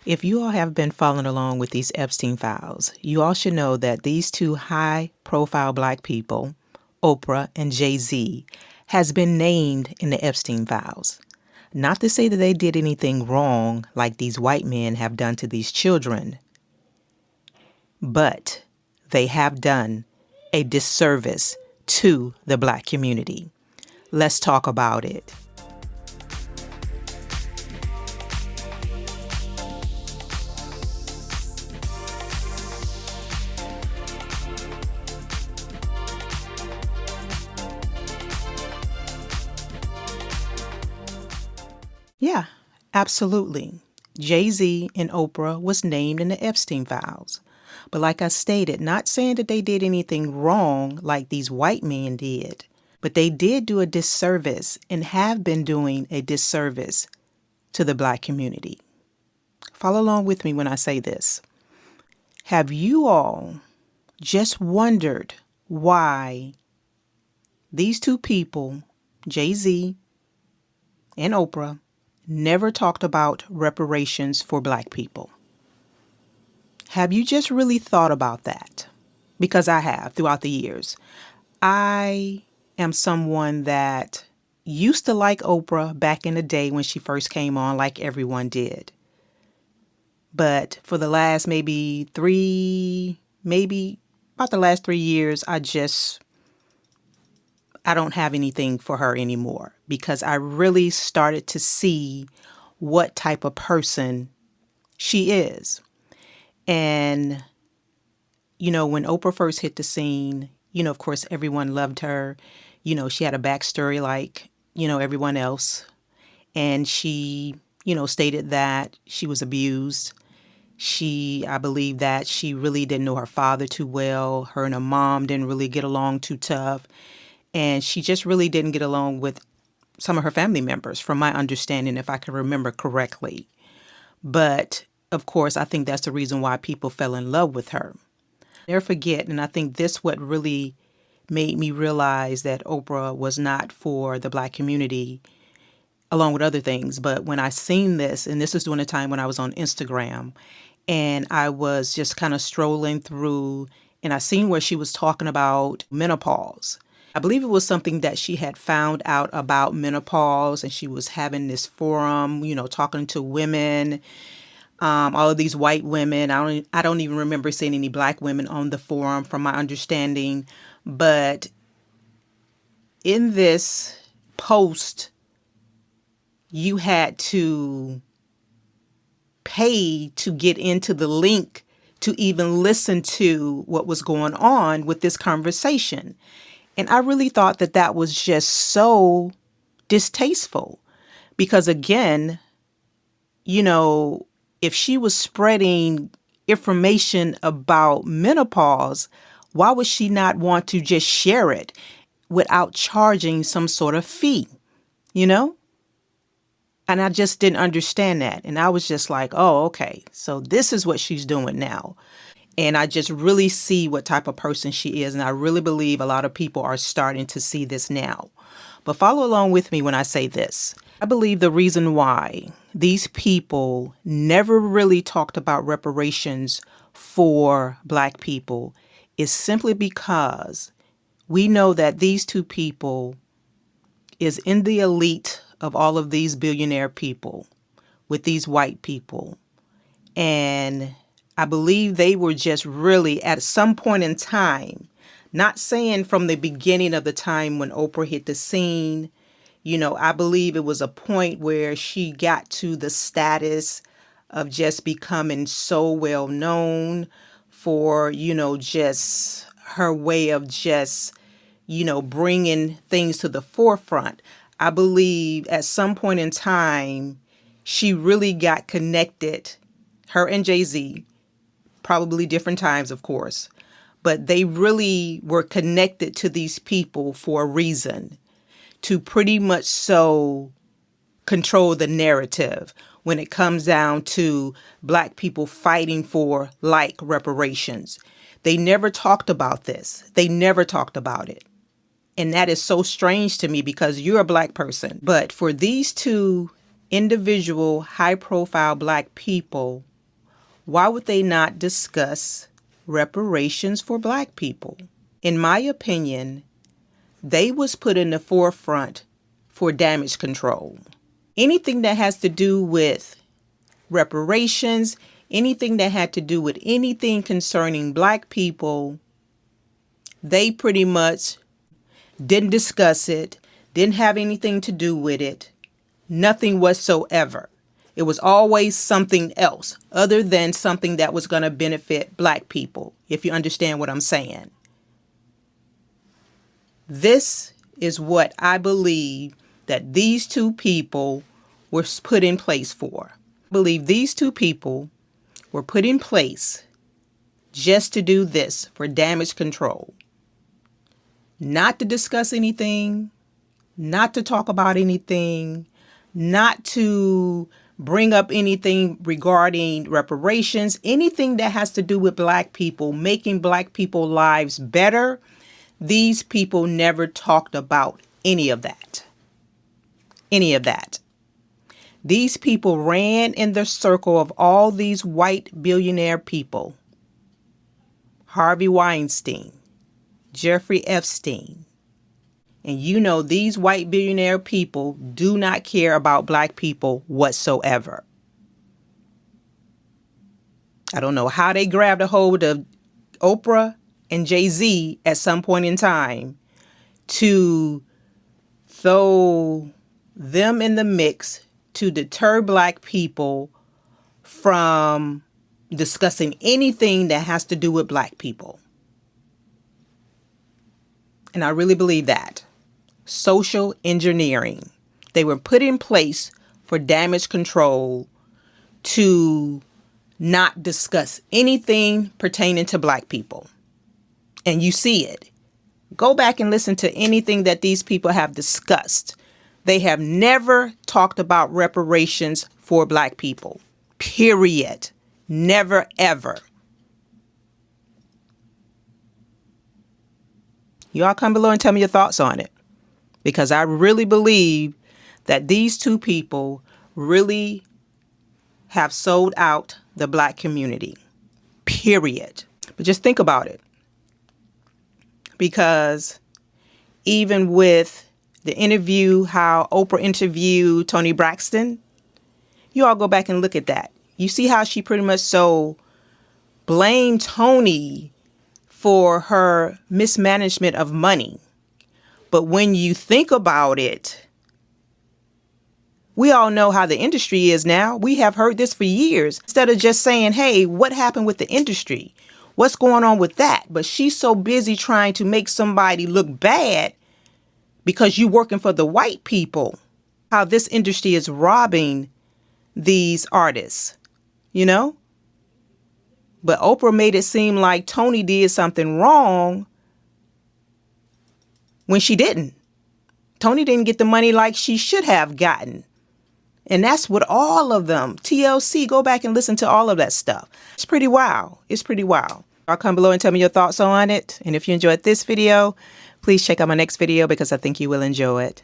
If you all have been following along with these Epstein files, you all should know that these two high-profile Black people, Oprah and Jay-Z, has been named in the Epstein files. Not to say that they did anything wrong like these white men have done to these children, but they have done a disservice to the Black community. Let's talk about it. Yeah, absolutely. Jay-Z and Oprah was named in the Epstein files. But like I stated, not saying that they did anything wrong like these white men did, but they did do a disservice and have been doing a disservice to the Black community. Follow along with me when I say this. Have you all just wondered why these two people, Jay-Z and Oprah, never talked about reparations for Black people? Have you just really thought about that? Because I have throughout the years. I am someone that used to like Oprah back in the day when she first came on, like everyone did. But for the last maybe about the last 3 years, I don't have anything for her anymore because I really started to see what type of person she is. And, when Oprah first hit the scene, of course, everyone loved her. She had a backstory like, everyone else. And she, stated that she was abused. I believe that she really didn't know her father too well. Her and her mom didn't really get along too tough. And she just really didn't get along with some of her family members, from my understanding, if I can remember correctly. But, of course, I think that's the reason why people fell in love with her. Never forget, and I think this what really made me realize that Oprah was not for the Black community, along with other things. But when I seen this, and this was during a time when I was on Instagram, and I was just kind of strolling through, and I seen where she was talking about menopause. I believe it was something that she had found out about menopause, and she was having this forum, talking to women, all of these white women. I don't even remember seeing any Black women on the forum, from my understanding. But in this post, you had to pay to get into the link to even listen to what was going on with this conversation. And I really thought that that was just so distasteful because, again, if she was spreading information about menopause, why would she not want to just share it without charging some sort of fee, And I just didn't understand that. And I was just like, oh, okay, so this is what she's doing now. And I just really see what type of person she is. And I really believe a lot of people are starting to see this now. But follow along with me when I say this. I believe the reason why these people never really talked about reparations for Black people is simply because we know that these two people is in the elite of all of these billionaire people with these white people. And I believe they were just really at some point in time, not saying from the beginning of the time when Oprah hit the scene, I believe it was a point where she got to the status of just becoming so well known for, just her way of just, bringing things to the forefront. I believe at some point in time, she really got connected, her and Jay-Z, probably different times, of course, but they really were connected to these people for a reason, to pretty much so control the narrative when it comes down to Black people fighting for like reparations. They never talked about this. They never talked about it. And that is so strange to me because you're a Black person. But for these two individual high profile Black people Why would they not discuss reparations for Black people? In my opinion, they was put in the forefront for damage control. Anything that has to do with reparations, anything that had to do with anything concerning Black people, they pretty much didn't discuss it, didn't have anything to do with it, nothing whatsoever. It was always something else other than something that was going to benefit Black people, if you understand what I'm saying. This is what I believe that these two people were put in place for. I believe these two people were put in place just to do this, for damage control. Not to discuss anything, not to talk about anything, not to bring up anything regarding reparations, anything that has to do with Black people, making Black people's lives better. These people never talked about any of that. Any of that. These people ran in the circle of all these white billionaire people. Harvey Weinstein, Jeffrey Epstein. And you know these white billionaire people do not care about Black people whatsoever. I don't know how they grabbed a hold of Oprah and Jay-Z at some point in time to throw them in the mix to deter Black people from discussing anything that has to do with Black people. And I really believe that. Social engineering. They were put in place for damage control to not discuss anything pertaining to Black people. And you see it. Go back and listen to anything that these people have discussed. They have never talked about reparations for Black people. Period. Never, ever. Y'all come below and tell me your thoughts on it. Because I really believe that these two people really have sold out the Black community. Period. But just think about it. Because even with the interview, how Oprah interviewed Toni Braxton, you all go back and look at that. You see how she pretty much so blamed Toni for her mismanagement of money. But when you think about it, we all know how the industry is now. We have heard this for years. Instead of just saying, hey, what happened with the industry? What's going on with that? But she's so busy trying to make somebody look bad because you're working for the white people. How this industry is robbing these artists, you know? But Oprah made it seem like Toni did something wrong when she didn't. Toni didn't get the money like she should have gotten. And that's what all of them, TLC, go back and listen to all of that stuff. It's pretty wild. It's pretty wild. I'll come below and tell me your thoughts on it. And if you enjoyed this video, please check out my next video because I think you will enjoy it.